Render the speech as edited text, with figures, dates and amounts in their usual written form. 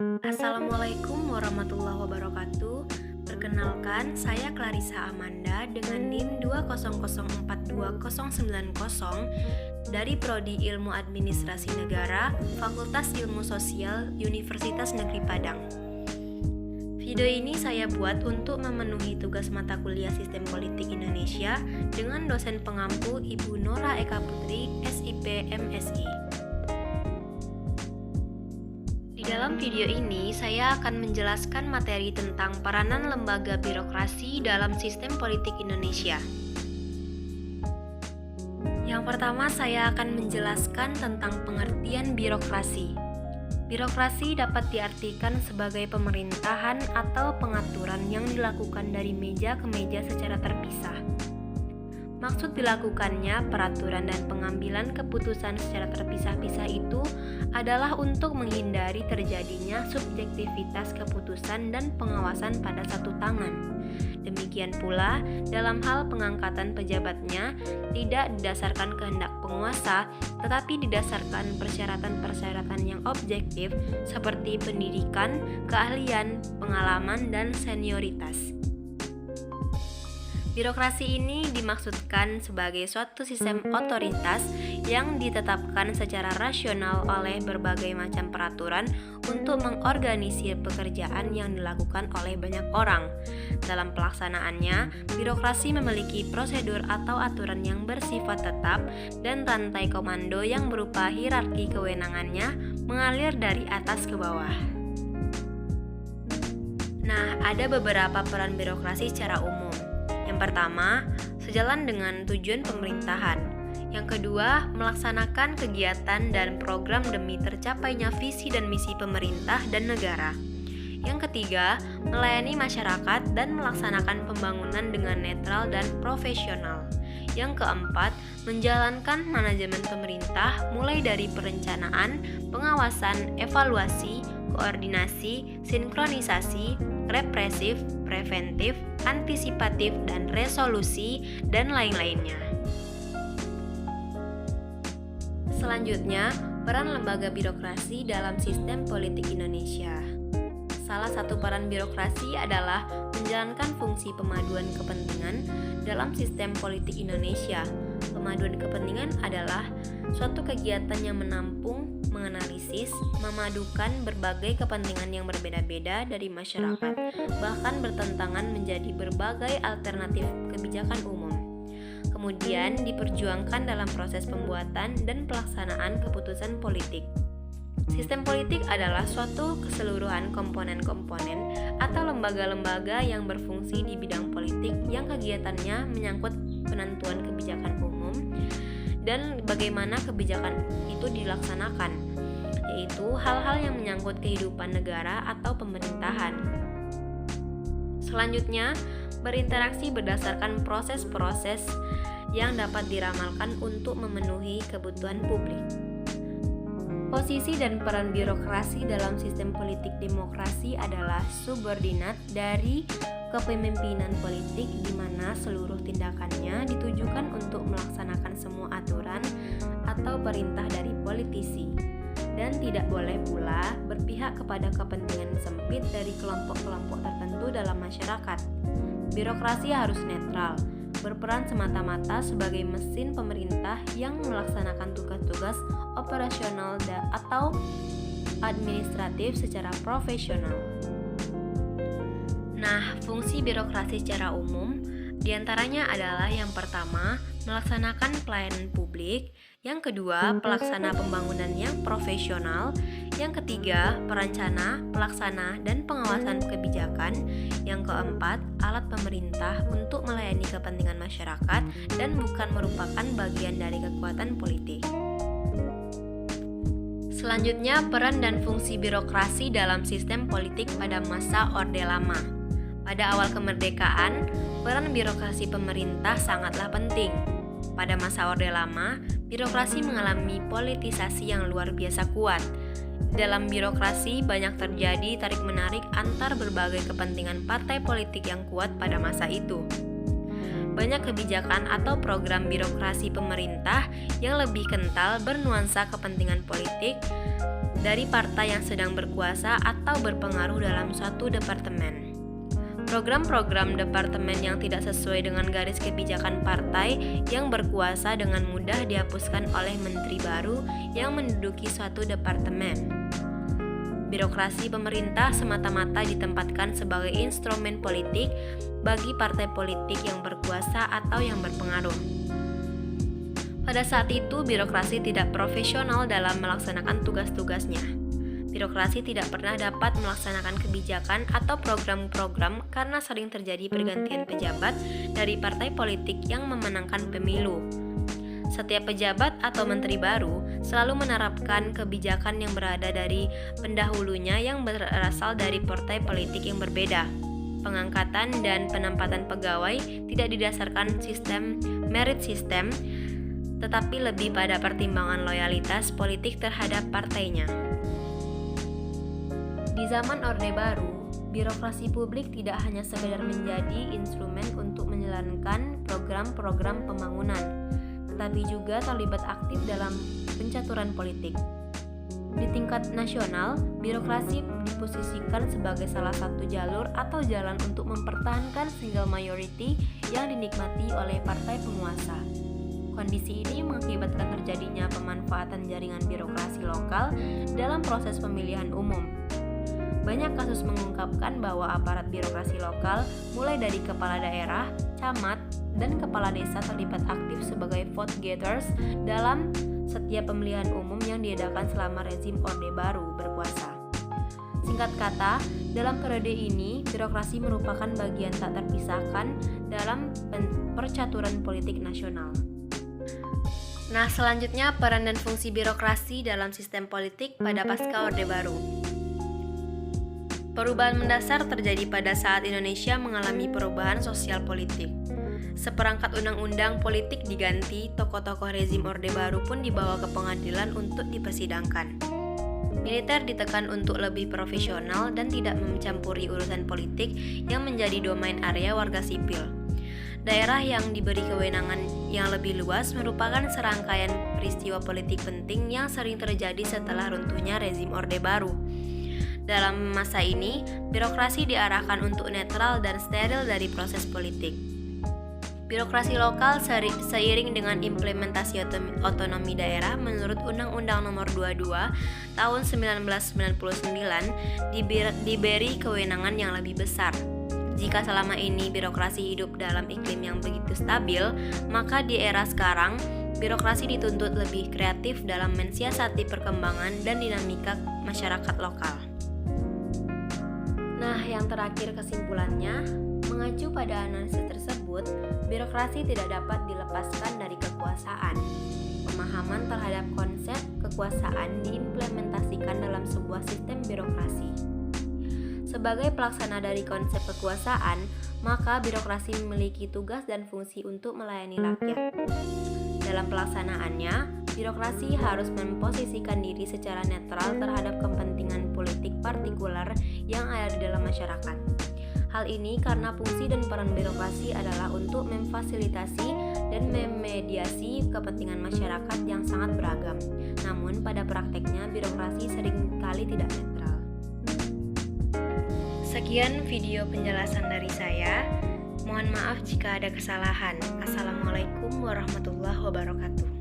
Assalamualaikum warahmatullahi wabarakatuh. Perkenalkan, saya Clarissa Amanda dengan NIM 200422090 dari Prodi Ilmu Administrasi Negara, Fakultas Ilmu Sosial, Universitas Negeri Padang. Video ini saya buat untuk memenuhi tugas mata kuliah Sistem Politik Indonesia dengan dosen pengampu Ibu Nora Eka Putri, SIP MSI. Di dalam video ini, saya akan menjelaskan materi tentang peranan lembaga birokrasi dalam sistem politik Indonesia. Yang pertama, saya akan menjelaskan tentang pengertian birokrasi. Birokrasi dapat diartikan sebagai pemerintahan atau pengaturan yang dilakukan dari meja ke meja secara terpisah. Maksud dilakukannya peraturan dan pengambilan keputusan secara terpisah-pisah itu adalah untuk menghindari terjadinya subjektivitas keputusan dan pengawasan pada satu tangan. Demikian pula, dalam hal pengangkatan pejabatnya tidak didasarkan kehendak penguasa, tetapi didasarkan persyaratan-persyaratan yang objektif seperti pendidikan, keahlian, pengalaman, dan senioritas. Birokrasi ini dimaksudkan sebagai suatu sistem otoritas yang ditetapkan secara rasional oleh berbagai macam peraturan untuk mengorganisir pekerjaan yang dilakukan oleh banyak orang. Dalam pelaksanaannya, birokrasi memiliki prosedur atau aturan yang bersifat tetap dan rantai komando yang berupa hierarki kewenangannya mengalir dari atas ke bawah. Nah, ada beberapa peran birokrasi secara umum. Yang pertama, sejalan dengan tujuan pemerintahan. Yang kedua, melaksanakan kegiatan dan program demi tercapainya visi dan misi pemerintah dan negara. Yang ketiga, melayani masyarakat dan melaksanakan pembangunan dengan netral dan profesional. Yang keempat, menjalankan manajemen pemerintah mulai dari perencanaan, pengawasan, evaluasi, koordinasi, sinkronisasi, represif, preventif, antisipatif, dan resolusi, dan lain-lainnya. Selanjutnya, peran lembaga birokrasi dalam sistem politik Indonesia. Salah satu peran birokrasi adalah menjalankan fungsi pemaduan kepentingan dalam sistem politik Indonesia. Pemaduan kepentingan adalah suatu kegiatan yang menampung, menganalisis, memadukan berbagai kepentingan yang berbeda-beda dari masyarakat, bahkan bertentangan menjadi berbagai alternatif kebijakan umum. Kemudian diperjuangkan dalam proses pembuatan dan pelaksanaan keputusan politik. Sistem politik adalah suatu keseluruhan komponen-komponen atau lembaga-lembaga yang berfungsi di bidang politik yang kegiatannya menyangkut penentuan kebijakan umum dan bagaimana kebijakan itu dilaksanakan, yaitu hal-hal yang menyangkut kehidupan negara atau pemerintahan. Selanjutnya, berinteraksi berdasarkan proses-proses yang dapat diramalkan untuk memenuhi kebutuhan publik. Posisi dan peran birokrasi dalam sistem politik demokrasi adalah subordinat dari kepemimpinan politik di mana seluruh tindakannya ditujukan untuk melaksanakan semua aturan atau perintah dari politisi dan tidak boleh pula berpihak kepada kepentingan sempit dari kelompok-kelompok tertentu dalam masyarakat. Birokrasi harus netral, berperan semata-mata sebagai mesin pemerintah yang melaksanakan tugas-tugas operasional atau administratif secara profesional. Nah, fungsi birokrasi secara umum diantaranya adalah yang pertama, melaksanakan pelayanan publik, yang kedua, pelaksana pembangunan yang profesional, yang ketiga, perencana, pelaksana, dan pengawasan kebijakan, yang keempat, alat pemerintah untuk melayani kepentingan masyarakat dan bukan merupakan bagian dari kekuatan politik. Selanjutnya, peran dan fungsi birokrasi dalam sistem politik pada masa Orde Lama. Pada awal kemerdekaan, peran birokrasi pemerintah sangatlah penting. Pada masa Orde Lama, birokrasi mengalami politisasi yang luar biasa kuat. Dalam birokrasi banyak terjadi tarik-menarik antar berbagai kepentingan partai politik yang kuat pada masa itu. Banyak kebijakan atau program birokrasi pemerintah yang lebih kental bernuansa kepentingan politik dari partai yang sedang berkuasa atau berpengaruh dalam suatu departemen. Program-program departemen yang tidak sesuai dengan garis kebijakan partai yang berkuasa dengan mudah dihapuskan oleh menteri baru yang menduduki suatu departemen. Birokrasi pemerintah semata-mata ditempatkan sebagai instrumen politik bagi partai politik yang berkuasa atau yang berpengaruh. Pada saat itu, birokrasi tidak profesional dalam melaksanakan tugas-tugasnya. Birokrasi tidak pernah dapat melaksanakan kebijakan atau program-program karena sering terjadi pergantian pejabat dari partai politik yang memenangkan pemilu. Setiap pejabat atau menteri baru selalu menerapkan kebijakan yang berada dari pendahulunya yang berasal dari partai politik yang berbeda. Pengangkatan dan penempatan pegawai tidak didasarkan sistem merit system, tetapi lebih pada pertimbangan loyalitas politik terhadap partainya. Di zaman Orde Baru, birokrasi publik tidak hanya sekedar menjadi instrumen untuk menjalankan program-program pembangunan, tetapi juga terlibat aktif dalam pencaturan politik. Di tingkat nasional, birokrasi diposisikan sebagai salah satu jalur atau jalan untuk mempertahankan single majority yang dinikmati oleh partai penguasa. Kondisi ini mengakibatkan terjadinya pemanfaatan jaringan birokrasi lokal dalam proses pemilihan umum. Banyak kasus mengungkapkan bahwa aparat birokrasi lokal, mulai dari kepala daerah, camat, dan kepala desa terlibat aktif sebagai vote getters dalam setiap pemilihan umum yang diadakan selama rezim Orde Baru berkuasa. Singkat kata, dalam periode ini, birokrasi merupakan bagian tak terpisahkan dalam percaturan politik nasional. Nah, selanjutnya peran dan fungsi birokrasi dalam sistem politik pada pasca Orde Baru. Perubahan mendasar terjadi pada saat Indonesia mengalami perubahan sosial politik. Seperangkat undang-undang politik diganti, tokoh-tokoh rezim Orde Baru pun dibawa ke pengadilan untuk dipersidangkan. Militer ditekan untuk lebih profesional dan tidak mencampuri urusan politik yang menjadi domain area warga sipil. Daerah yang diberi kewenangan yang lebih luas merupakan serangkaian peristiwa politik penting yang sering terjadi setelah runtuhnya rezim Orde Baru. Dalam masa ini, birokrasi diarahkan untuk netral dan steril dari proses politik. Birokrasi lokal seiring dengan implementasi otonomi daerah menurut Undang-Undang Nomor 22 Tahun 1999 diberi kewenangan yang lebih besar. Jika selama ini birokrasi hidup dalam iklim yang begitu stabil, maka di era sekarang birokrasi dituntut lebih kreatif dalam mensiasati perkembangan dan dinamika masyarakat lokal. Nah, yang terakhir kesimpulannya, mengacu pada analisis tersebut, birokrasi tidak dapat dilepaskan dari kekuasaan. Pemahaman terhadap konsep kekuasaan diimplementasikan dalam sebuah sistem birokrasi. Sebagai pelaksana dari konsep kekuasaan, maka birokrasi memiliki tugas dan fungsi untuk melayani rakyat. Dalam pelaksanaannya, birokrasi harus memposisikan diri secara netral terhadap kepentingan politik partikular yang ada di dalam masyarakat. Hal ini karena fungsi dan peran birokrasi adalah untuk memfasilitasi dan memediasi kepentingan masyarakat yang sangat beragam. Namun pada prakteknya birokrasi seringkali tidak netral. Sekian video penjelasan dari saya. Mohon maaf jika ada kesalahan. Assalamualaikum warahmatullahi wabarakatuh.